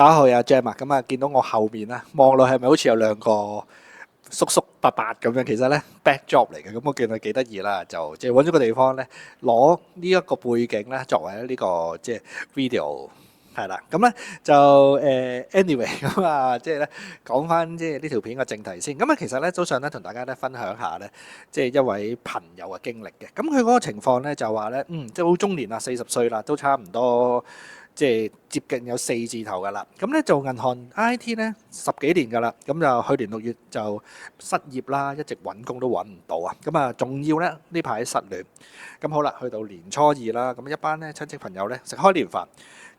大家好啊，Jam 啊，咁啊見到我後面啦，望落係咪好似有兩個叔叔伯伯咁樣？其實咧 backdrop 嚟嘅，咁我見佢幾得意啦，就即係揾咗個地方咧，攞呢一個背景咧作為呢個即係 video 係啦。咁咧就anyway 咁啊，即係咧講翻即係呢條片嘅正題先。咁啊，其實咧早上咧同大家咧分享下咧，即係一位朋友嘅經歷嘅。咁佢嗰個情況咧就話咧，即係好中年啦，40歲啦，都差唔多。即係接近有4字頭㗎啦，咁咧做銀行 IT 咧10幾年㗎啦，咁就去年6月就失業啦，一直揾工都揾唔到啊，咁啊仲要咧呢排失戀，咁好啦，去到年初二啦，咁一班咧親戚朋友咧食開年飯，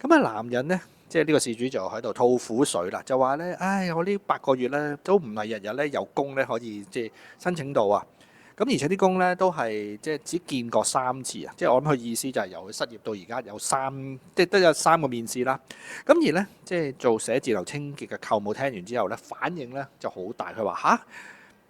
咁啊男人咧即係呢個事主就喺度吐苦水啦，就話咧，唉，我呢8個月咧都唔係日日咧有工咧可以即係申請到啊。咁而且啲工咧都係即係只見過3次啊！即係我諗佢意思就係由佢失業到而家有即係都有3個面試啦。咁而咧即係做寫字樓清潔嘅舅母聽完之後咧，反應咧就好大。佢話吓，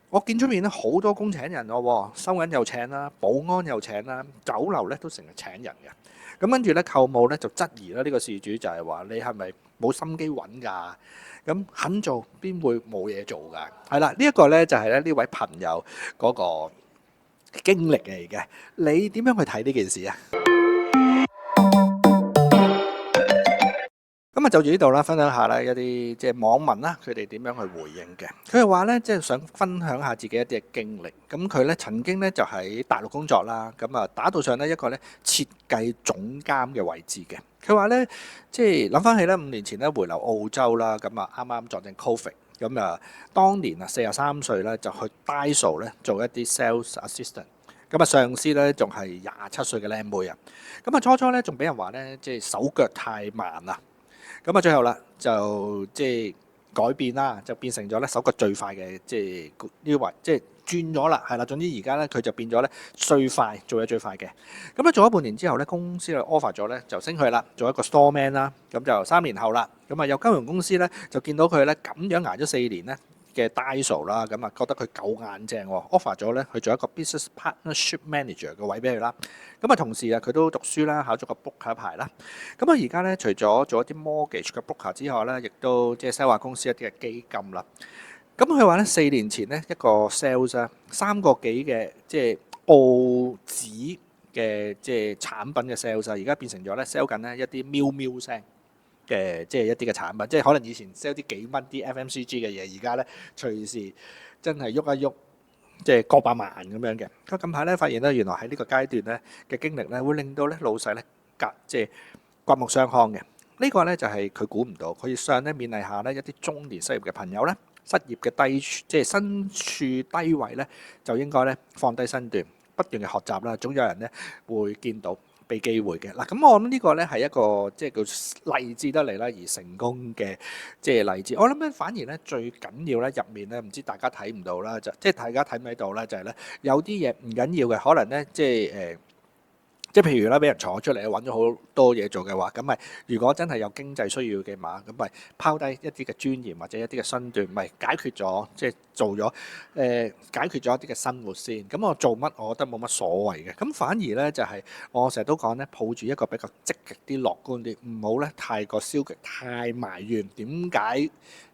我見出面咧好多工請人咯，收銀又請啦，保安又請啦，酒樓咧都成日請人嘅。咁跟住咧舅母咧就質疑啦，呢個事主就係話你係咪冇心機揾㗎？咁肯做邊會冇嘢做㗎？係啦，呢一個咧就係咧呢位朋友嗰個經歷嚟嘅，你點樣去睇呢件事啊？咁啊，就住呢度啦，分享下咧一啲即係網民啦，佢哋點樣去回應嘅。佢係話咧，即係想分享下自己一啲嘅經歷。咁佢咧曾經咧就喺大陸工作啦，咁啊打到上呢一個咧設計總監嘅位置嘅。佢話咧，即係諗翻起咧5年前咧回流澳洲啦，咁啊啱啱撞正 Covid，咁啊當年啊43歲咧就去 Daiso 咧做一啲 sales assistant。咁啊，上司咧仲係27歲嘅靚妹啊！咁啊，初初咧仲俾人話咧，即係手腳太慢啦。咁啊，最後啦就即係改變啦，就變成咗咧手腳最快嘅，即係呢位即係轉咗啦，係啦。總之而家咧佢就變咗咧最快做嘢最快嘅。咁咧做咗半年之後咧，公司就 offer 咗咧就升佢啦，做一個 store man 啦。咁就3年後啦，咁啊有金融公司咧就見到佢咧咁樣捱咗4年咧嘅 Daiso 啦，咁啊覺得佢夠硬正喎，offer 咗咧去做一個 business partnership manager 嘅位俾佢啦。咁啊同時啊佢都讀書啦，考咗個 broker 牌啦。咁啊而家咧除咗做一啲 mortgage 嘅 broker 之外咧，亦都即係 sell 下公司一啲嘅基金啦。咁佢話咧4年前咧一個 sales 啊3個幾嘅即係澳紙嘅即係產品嘅 sales 啊，而家變成咗咧 sell 緊咧一啲喵喵聲嘅即係一啲嘅產品，即係可能以前 sell 啲幾蚊啲 FMCG 嘅嘢，而家咧隨時真係喐一喐，即係過百萬咁樣嘅。佢近排咧發現咧，原來喺呢個階段咧嘅經歷咧，會令到咧老細咧即係刮目相看嘅。呢個咧就係佢估唔到，佢要上咧勉勵下咧一啲中年失業嘅朋友咧，失業嘅即係身處低位咧，就應該咧放低身段，不斷嘅學習啦，總有人咧會見到俾機會嘅嗱。咁我諗呢個咧係一個即係叫勵志得嚟啦，而成功嘅即係例子。我諗咧反而咧最緊要咧入面咧，唔知大家睇唔到啦，就即係大家睇唔睇到啦，就係咧有啲嘢唔緊要嘅，可能咧即係即係譬如啦，俾人坐出嚟揾咗好多嘢做嘅話，咁咪如果真係有經濟需要嘅嘛，咁咪拋低一啲嘅尊嚴或者一啲嘅身段，咪解決咗，即係做咗解決咗一啲嘅生活先。咁我做乜，我覺得冇乜所謂嘅。咁反而咧就係我成日都講咧，抱住一個比較積極啲、樂觀啲，唔好咧太過消極、太埋怨。點解？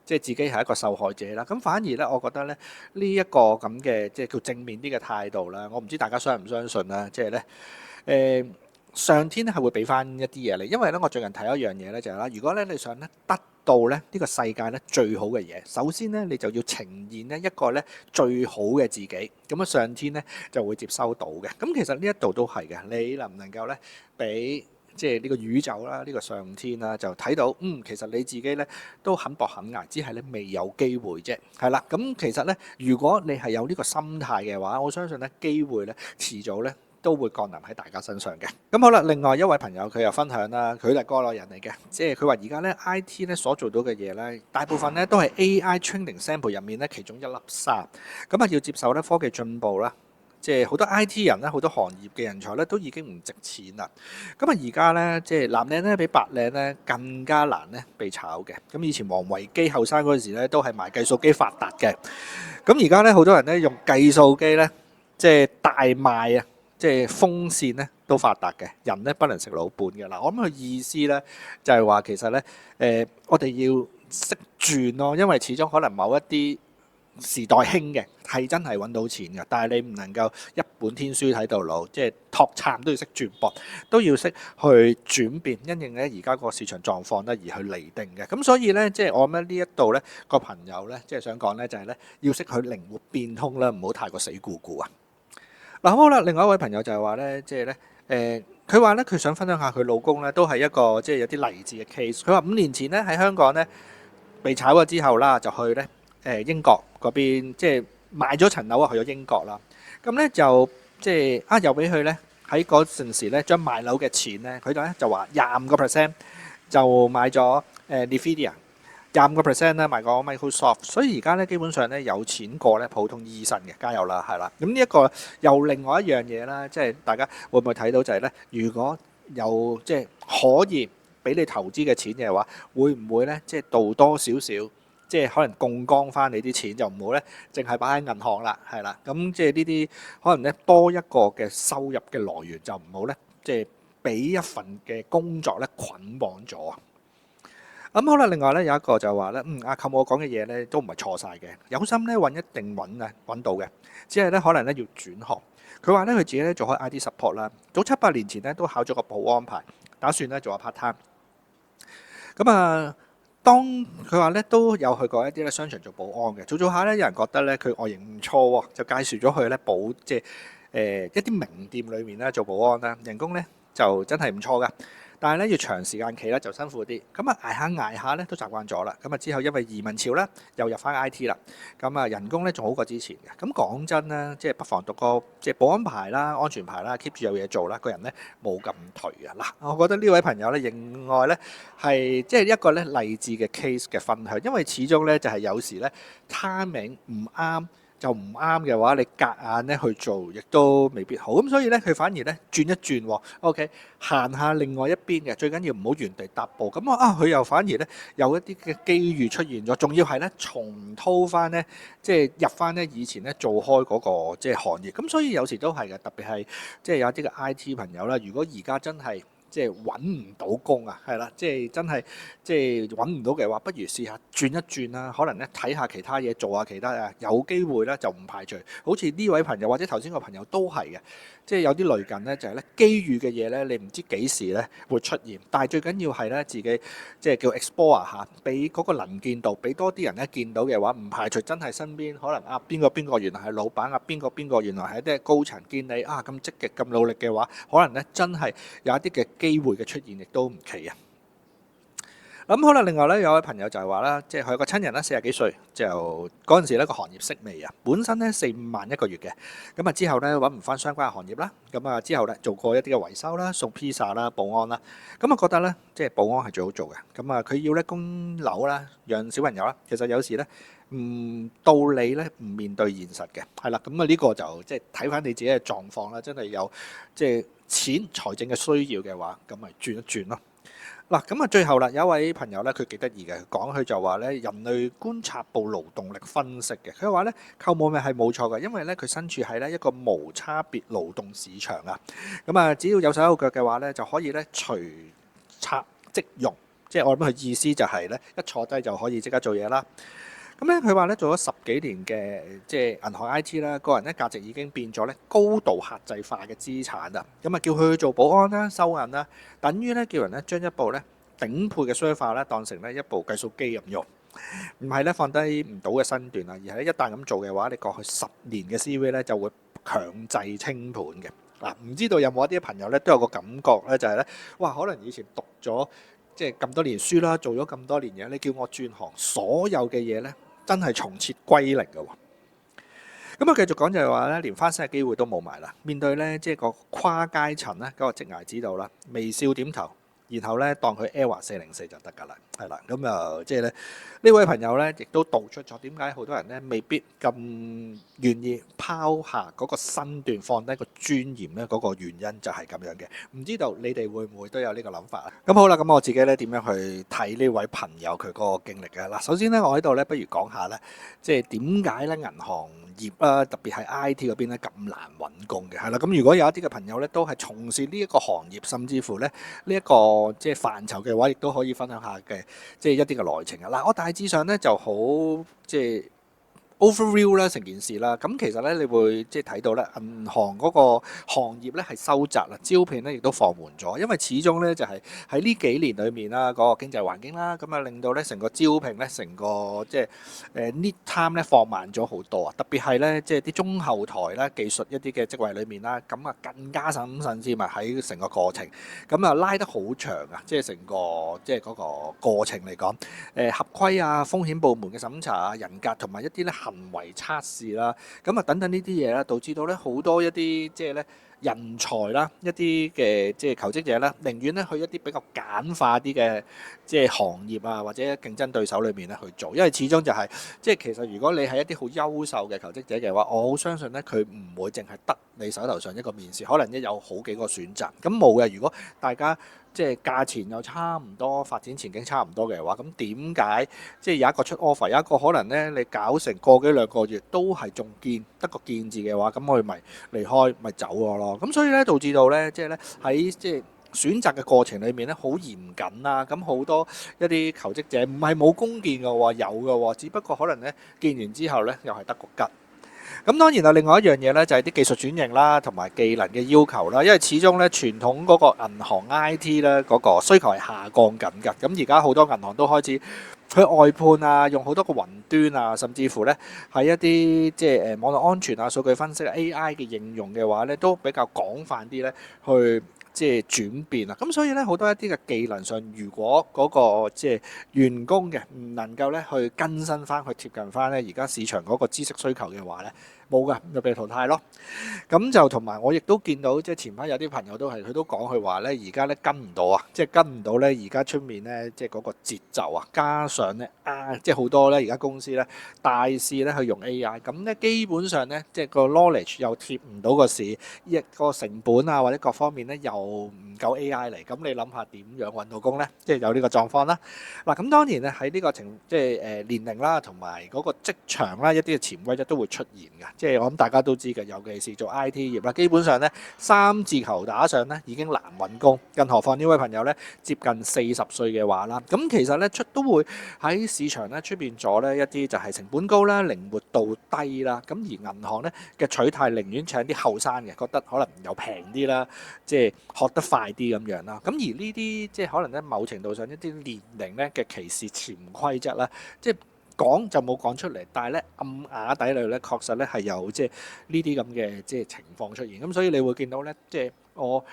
即係自己係一個受害者啦，咁反而咧，我覺得咧呢一個咁嘅即係叫正面啲嘅態度啦，我唔知大家相唔相信啦，即係咧上天咧係會俾翻一啲嘢你，因為咧我最近睇一樣嘢咧就係啦，如果咧你想咧得到咧呢個世界咧最好嘅嘢，首先咧你就要呈現咧一個咧最好嘅自己，咁啊上天咧就會接收到嘅。咁其實呢一度都係嘅，你能唔能夠咧俾？即係呢個宇宙啦，呢個上天啦，就睇到其實你自己咧都肯搏肯捱，只係咧未有機會啫。係啦，咁其實咧，如果你係有呢個心態嘅話，我相信咧機會咧遲早咧都會降臨喺大家身上嘅。咁好啦，另外一位朋友佢又分享啦，佢係過來人嚟嘅，即係佢話而家咧 IT 咧所做到嘅嘢咧，大部分咧都係 AI training sample 入面咧其中一粒沙，咁啊要接受咧科技進步啦。即係好多 IT 人咧，好多行業嘅人才咧，都已經唔值錢啦。咁啊，而家咧，即係藍領咧，比白領咧更加難咧被炒嘅。咁以前王維基後生嗰陣時咧，都係賣計數機發達嘅。咁而家咧，好多人咧用計數機咧，即係大賣啊！即係風扇咧都發達嘅，人咧不能食老本嘅。嗱，我諗佢意思咧就係話其實咧我哋要識轉咯，因為始終可能某一啲時代興嘅係真係揾到錢嘅，但係你唔能夠一本天書睇到老，即係托撐都要識轉博，都要識去轉變，因應咧而家個市場狀況咧而去釐定嘅。咁所以咧，即係我諗呢一度咧個朋友咧，即係想講咧就係咧要識去靈活變通啦，唔好太過死固固啊。嗱，好啦，另外一位朋友就係話咧，即係咧佢話咧佢想分享下佢老公咧都係一個即係有啲勵志嘅 case。佢話5年前咧喺香港咧被炒咗之後啦，就去咧英國嗰邊，即係賣咗層樓啊，去咗英國啦。咁咧就即係又俾佢咧喺嗰陣時咧將賣樓嘅錢咧，佢咧就話25% 就買咗Nvidia， 25% 咧買過 Microsoft， 所以而家咧基本上咧有錢過咧普通醫生嘅，加油啦，係啦。咁呢一個又另外一樣嘢啦，即係大家會唔會睇到就係咧，如果有即係可以俾你投資嘅錢嘅話，會唔會咧即係到多少少？即係可能槓桿翻你啲錢，就唔好咧，淨係擺喺銀行啦，係啦。咁即係呢啲可能咧多一個嘅收入嘅來源，就唔好咧，即係俾一份嘅工作咧捆綁咗啊。咁好啦，另外咧有一個就話咧，阿舅我講嘅嘢咧都唔係錯晒嘅，有心咧揾一定揾到嘅，只係咧可能咧要轉行。佢話咧佢自己咧做開 IT support 啦，早7、8年前咧都考咗個保安牌，打算咧做下 part time。咁當佢話咧都有去過一啲咧商場做保安嘅，做下咧有人覺得咧佢外形唔錯喎，就介紹咗去咧即係一啲名店裏面咧做保安啦，人工咧就真係唔錯噶。但係咧要長時間企咧就辛苦啲，咁捱下咧都習慣咗啦。咁之後因為移民潮啦，又入翻 IT 啦，咁人工咧仲好過之前嘅。咁講真啦，即係不妨讀個即係保安牌啦、安全牌啦，keep 住有嘢做啦，個人咧冇咁頹啊。嗱，我覺得呢位朋友咧，另外咧係即係一個咧勵志嘅 case 嘅分享，因為始終咧就係有時咧 timing 唔啱。就唔啱嘅話，你夾硬咧去做，亦都未必好。咁所以咧，佢反而咧轉一轉喎，OK，行下另外一邊嘅，最緊要唔好原地踏步。咁佢又反而咧有一啲嘅機遇出現咗，仲要係咧重蹈翻咧，即係入翻咧以前咧做開嗰個即係行業。咁所以有時都係嘅，特別係即係有啲嘅 IT 朋友啦。如果而家真係即係揾唔到工啊，係啦，即係真係即係揾唔到嘅話，不如試下轉一轉啦。可能咧睇下其他嘢，做下其他啊，有機會咧就唔排除。好似呢位朋友或者頭先個朋友都係嘅，即係有啲類近咧，就係咧機遇嘅嘢咧，你唔知幾時咧會出現。但係最緊要係咧自己即係叫 explore 下，俾嗰個能見度，俾多啲人咧見到嘅話，唔排除真係身邊可能邊個原來係老闆啊，邊個原來係啲高層，見你咁積極咁努力嘅話，可能咧真係有一啲嘅機會嘅出現，亦都唔奇啊！咁好啦，另外咧有位朋友就係話啦，即係佢有個親人啦，40幾歲，就嗰陣時咧個行業式微啊，本身咧4-5萬一個月嘅，咁之後咧揾唔翻相關嘅行業啦，咁之後咧做過一啲嘅維修啦、送披薩啦、保安啦，咁覺得咧即係保安係最好做嘅，咁佢要咧供樓啦、養小朋友啦，其實有時咧唔道理咧唔面對現實嘅，係啦，咁呢個就即係睇翻你自己嘅狀況啦，真係有即係錢財政嘅需要嘅話，咁咪轉一轉咯。嗱，咁最後啦，有一位朋友咧，佢幾得意嘅，佢就話咧，人類觀察部勞動力分析嘅，佢話咧，舅母咪係冇錯嘅，因為咧佢身處喺咧一個無差別勞動市場啊，只要有手有腳嘅話咧，就可以咧隨插即用，即係我諗佢意思就係咧，一坐低就可以即刻做嘢啦。咁咧，佢話咧做咗10幾年嘅即係銀行 IT 啦，個人咧價值已經變咗咧高度客製化嘅資產啊！咁叫佢去做保安啦、收銀啦，等於咧叫人咧將一部咧頂配嘅 server 咧當成咧一部計數機咁用，唔係咧放低唔到嘅身段啊，而係一旦咁做嘅話，你過去10年嘅 CV 咧就會強制清盤嘅。嗱，唔知道有冇一啲朋友咧都有個感覺咧，就係咧，哇，可能以前讀咗即係咁多年書啦，做咗咁多年嘢，你叫我轉行，所有嘅嘢咧〜真係從設歸零嘅喎，咁繼續講就係話咧，連翻身嘅機會都冇埋啦。面對咧即係個跨階層咧嗰個職涯指導啦，微笑點頭，然後咧當佢 Error 404就得㗎啦。係啦，咁即係咧呢位朋友咧，亦都道出咗點解好多人咧未必咁願意拋下嗰個身段，放低個尊嚴咧，嗰個原因就係咁樣嘅。唔知道你哋會唔會都有呢個諗法啊？咁好啦，咁我自己咧點樣去睇呢位朋友佢嗰個經歷嘅？嗱，首先咧我喺度咧，不如講下咧，即係點解咧銀行業啦，特別係 IT 嗰邊咧咁難揾工嘅，係啦。咁如果有一啲嘅朋友咧，都係從事呢一個行業，甚至乎咧呢一個即係範疇嘅話，亦都可以分享下嘅，即係一啲嘅內情啊。嗱，我大致上咧就好即係overview 啦成件事啦，咁其實咧你會即係睇到咧銀行嗰個行業咧係收窄啦，招聘咧亦都放緩咗，因為始終咧就係喺呢幾年裏面啦，嗰個經濟環境啦，咁啊令到咧成個招聘咧成個即係lead time 咧放慢咗好多啊，特別係咧即係啲中後台啦、技術一啲嘅職位裏面啦，咁啊更加審慎之嘛喺成個過程，咁啊拉得好長啊，即係成個即係嗰個過程嚟講，合規啊、風險部門嘅審查啊、人格同埋一啲咧行為測試啦，咁啊等等呢啲嘢啦，導致到咧好多一啲即係咧人才啦，一啲嘅即係求職者啦，寧願咧去一啲比較簡化啲嘅即係行業啊，或者競爭對手裏面咧去做，因為始終就係即係其實如果你係一啲好優秀嘅求職者嘅話，我好相信咧佢唔會淨係得你手頭上一個面試，可能一有好幾個選擇。咁冇嘅，如果大家即係價錢又差唔多，發展前景差唔多嘅話，咁點解即係有一個出 offer，有一個可能咧你搞成個幾兩個月都係仲見得個見字嘅話，咁我哋咪離開咪走咗咯。咁所以咧導致到咧即係咧喺即係選擇嘅過程裏面咧好嚴謹啦。咁好多一啲求職者唔係冇工見嘅喎，有嘅喎，只不過可能咧見完之後咧又係得個吉。咁當然啦，另外一樣嘢咧就係啲技術轉型啦，同埋技能嘅要求啦。因為始終咧傳統嗰個銀行 IT 咧嗰個需求係下降緊㗎。咁而家好多銀行都開始去外判啊，用好多個雲端啊，甚至乎咧喺一啲即係網絡安全啊、數據分析 AI 嘅應用嘅話咧，都比較廣泛啲咧去即係轉變啊。咁所以咧好多一啲嘅技能上，如果嗰個即係員工嘅唔能夠咧去更新翻，去貼近翻咧而家市場嗰個知識需求嘅話咧，冇㗎，就被淘汰咯。咁就同埋我亦都見到，即係前排有啲朋友都係，佢都講佢話咧，而家咧跟唔到啊，即係跟唔到咧，而家出面咧，即係嗰個節奏啊，加上咧即係好多咧，而家公司咧大肆咧去用 AI，咁咧基本上咧，即係個 knowledge 又貼唔到個市，一個成本啊或者各方面咧又唔夠 AI 嚟，咁你諗下點樣揾到工咧？即係有呢個狀況啦。嗱，咁當然咧喺呢個即係年齡啦，同埋嗰個職場啦，一啲嘅潛規則都會出現嘅。即係我諗大家都知嘅，尤其是做 IT 業啦，基本上咧三字頭打上咧已經難揾工，更何況呢位朋友咧接近40歲嘅話啦，咁其實咧都會喺市場咧出現咗咧一啲就係成本高啦、靈活度低啦，咁而銀行咧嘅取態寧願請啲後生嘅，覺得可能又平啲啦，即係學得快啲咁樣啦。咁而呢啲即係可能咧某程度上一啲年齡咧嘅歧視潛規則啦，即係講就冇講出嚟，但係咧暗啞底裏咧確實咧係有即係呢啲咁嘅即係情況出現。咁所以你會見到咧，即係我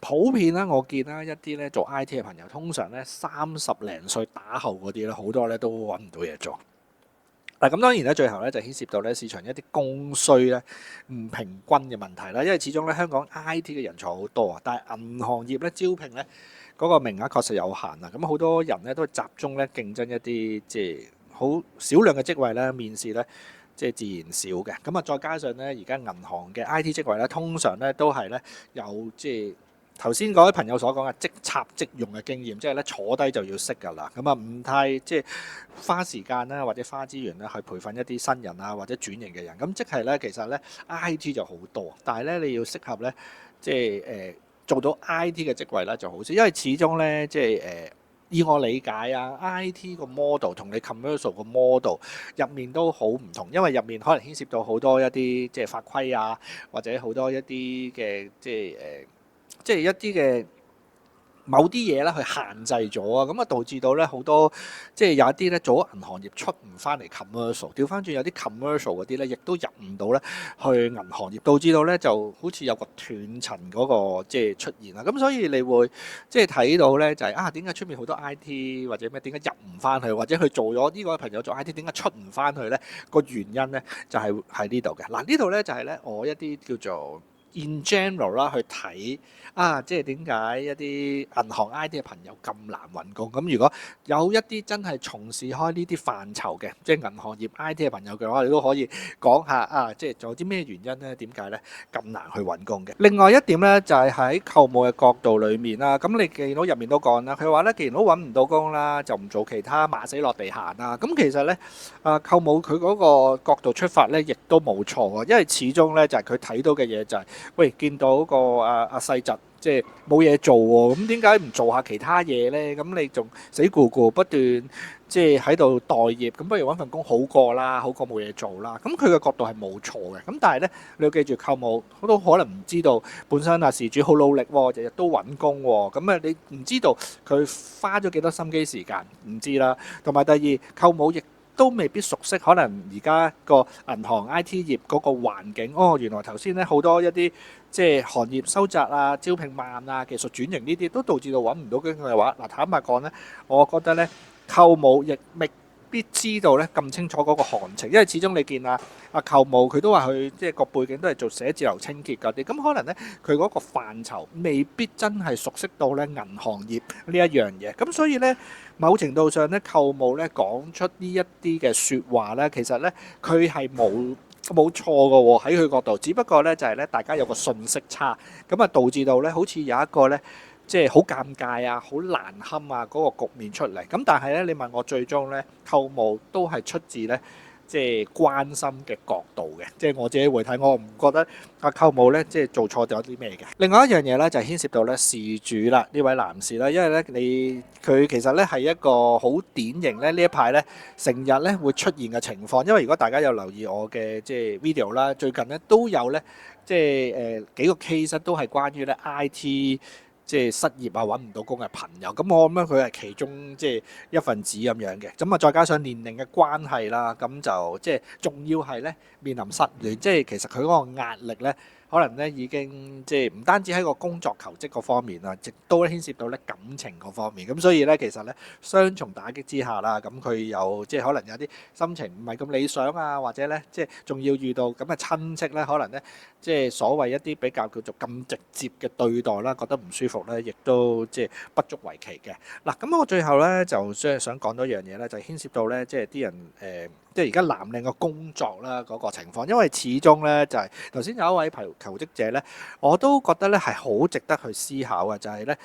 普遍啦，我見啦一啲咧做 IT 嘅朋友，通常咧30零歲打後嗰啲咧，好多咧都揾唔到嘢做。嗱，咁當然咧，最後咧就牽涉到咧市場一啲供需咧唔平均嘅問題啦。因為始終咧香港 IT 嘅人才好多啊，但係銀行業咧招聘咧嗰個名額確實有限啊。咁好多人咧都集中咧競爭一啲即係好少量嘅職位咧，面試咧即係自然少嘅。咁啊，再加上咧而家銀行嘅 IT 職位咧，通常咧都係咧有即係頭先嗰位朋友所講嘅即插即用嘅經驗，即係咧坐低就要識㗎啦。咁啊，唔太即係花時間啦，或者花資源啦去培訓一啲新人啊，或者轉型嘅人。咁即係咧，其實咧 IT 就好多，但係咧你要適合咧即係做到 IT 嘅職位咧就好少，因為始終咧即係以我理解啊，IT 個 model 同你 commercial 個 model 入面都好唔同，因為入面可能牽涉到好多一啲即係法規啊，或者好多一啲嘅即係一啲嘅某啲嘢咧去限制咗啊，咁啊導致到咧好多即係有一啲咧做咗銀行業出唔翻嚟 commercial， 調翻轉有啲 commercial 嗰啲咧亦都入唔到咧去銀行業，導致到咧就好似有個斷層嗰個即係出現啦。咁所以你會即係睇到咧就係點解出面好多 IT 或者咩點解入唔翻去，或者佢做咗呢個朋友做 IT 點解出唔翻去咧？個原因咧就係喺呢度嘅。嗱，呢度咧就係咧我一啲叫做 in general 啦去睇即係點解一啲銀行 IT 嘅朋友咁難揾工？咁如果有一啲真係從事開呢啲範疇嘅，即係銀行業 IT 嘅朋友嘅話，你都可以講下即係仲有啲咩原因咧？點解咧咁難去揾工嘅？另外一點咧就係喺購務嘅角度裏面啦，咁你見到入面都講啦，佢話咧既然都揾唔到工啦，就唔做其他馬死落地行啦。咁其實咧購務佢嗰個角度出發咧，亦都冇錯喎，因為始終咧就係佢睇到嘅嘢就係、喂見到個阿細侄。即係冇嘢做喎，咁點解唔做下其他嘢呢？咁你仲死咕咕不斷即係喺度待業，咁不如揾份工好過啦，好過冇嘢做啦。咁佢嘅角度係冇錯嘅，咁但係呢，你要記住購務都可能唔知道本身事主好努力喎，日日都揾工喎，咁你唔知道佢花咗幾多心機時間，唔知啦。同埋第二，購務亦都未必熟悉，可能而家個銀行 IT 業嗰個環境，原來頭先咧好多一啲即係行業收窄啊、招聘慢啊、技術轉型呢啲，都導致到揾唔到工嘅話，坦白講咧，我覺得咧購務亦未必知道咧咁清楚嗰個行情，因為始終你見購務佢都話佢即係個背景都係做寫字樓清潔嗰啲，咁可能咧佢嗰個範疇未必真係熟悉到咧銀行業呢一樣嘢，咁所以咧某程度上咧購務咧講出呢一啲嘅説話咧，其實咧佢係冇錯嘅喎，喺佢角度，只不過咧就係咧大家有個信息差，咁導致到咧好似有一個咧。即係好尷尬啊，好難堪啊嗰個局面出嚟。咁但係咧，你問我最終咧，購務都係出自咧，即係關心嘅角度嘅。即係我自己會睇，我唔覺得購務咧，即係做錯咗啲咩嘅。另外一樣嘢咧，就係牽涉到咧事主啦，呢位男士啦，因為咧佢其實咧係一個好典型咧呢一排咧成日咧會出現嘅情況。因為如果大家有留意我嘅即係 video 啦，最近咧都有咧即係幾個 case 都係關於咧 IT。即係失業揾唔到工嘅朋友，咁我諗咧佢係其中即係一份子咁樣嘅，咁再加上年齡嘅關係啦，咁就即係仲要係咧面臨失戀，即係其實佢嗰個壓力咧，可能咧已經即係唔單止喺個工作求職嗰方面啦，亦都牽涉到咧感情嗰方面，咁所以咧其實咧雙重打擊之下啦，咁佢有即係可能有啲心情唔係咁理想啊，或者咧即係仲要遇到咁嘅親戚咧，可能咧即係所謂一啲比較叫做咁直接嘅對待啦，覺得唔舒服咧，亦都即係不足為奇嘅。嗱，咁我最後咧就即係想講多樣嘢咧，就牽涉到咧即係啲人即係而家藍領嘅工作啦嗰個情況，因為始終咧就係頭先有一位求職者咧，我都覺得咧係好值得去思考嘅，就係咧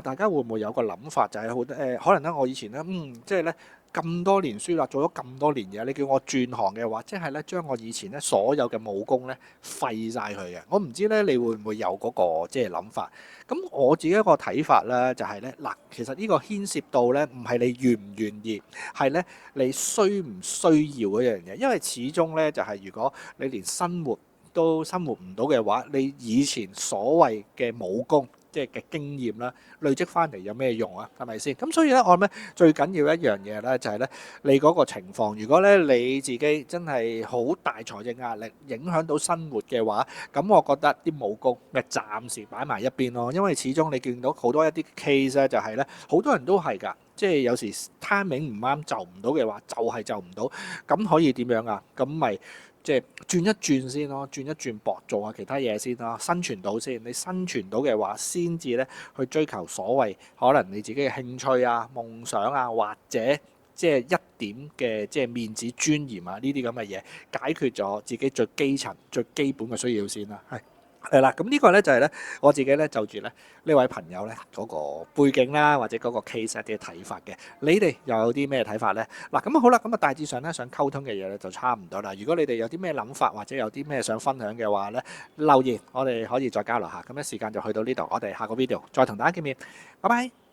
大家會唔會有個諗法，就係可能咧我以前咧即係咧。咁多年書啦，做咗咁多年嘢，你叫我轉行嘅話，即係咧將我以前咧所有嘅武功咧廢晒佢嘅。我唔知咧你會唔會有嗰個即係諗法？咁我自己一個睇法咧就係咧嗱，其實呢個牽涉到咧唔係你願唔願意，係咧你需唔需要嗰樣嘢。因為始終咧就係如果你連生活都生活唔到嘅話，你以前所謂嘅武功，即係嘅經驗啦，累積翻嚟有咩用啊？係咪先？咁所以咧，我諗咧最緊要一樣嘢咧，就係咧你嗰個情況。如果咧你自己真係好大財政壓力，影響到生活嘅話，咁我覺得啲武功咪暫時擺埋一邊咯。因為始終你見到好多一啲 case 咧，就係咧好多人都係㗎，即係有時 timing 唔啱就唔到嘅話，就係就唔到。咁可以點樣啊？咁咪即係轉一轉先咯，轉一轉搏做下其他嘢先啦，生存到先。你生存到嘅話，先至咧去追求所謂可能你自己嘅興趣啊、夢想啊，或者即係一點嘅即係面子尊嚴啊呢啲咁嘅嘢，解決咗自己最基層、最基本嘅需要先啦。係啦，咁呢個咧就係咧我自己咧就住咧呢位朋友咧嗰個背景啦，或者嗰個 case 一啲嘅睇法嘅。你哋又有啲咩睇法咧？嗱，咁好啦，咁大致上咧想溝通嘅嘢咧就差唔多啦。如果你哋有啲咩諗法或者有啲咩想分享嘅話咧，留言我哋可以再交流下。咁咧時間就去到呢度，我哋下個 video 再同大家見面，拜拜。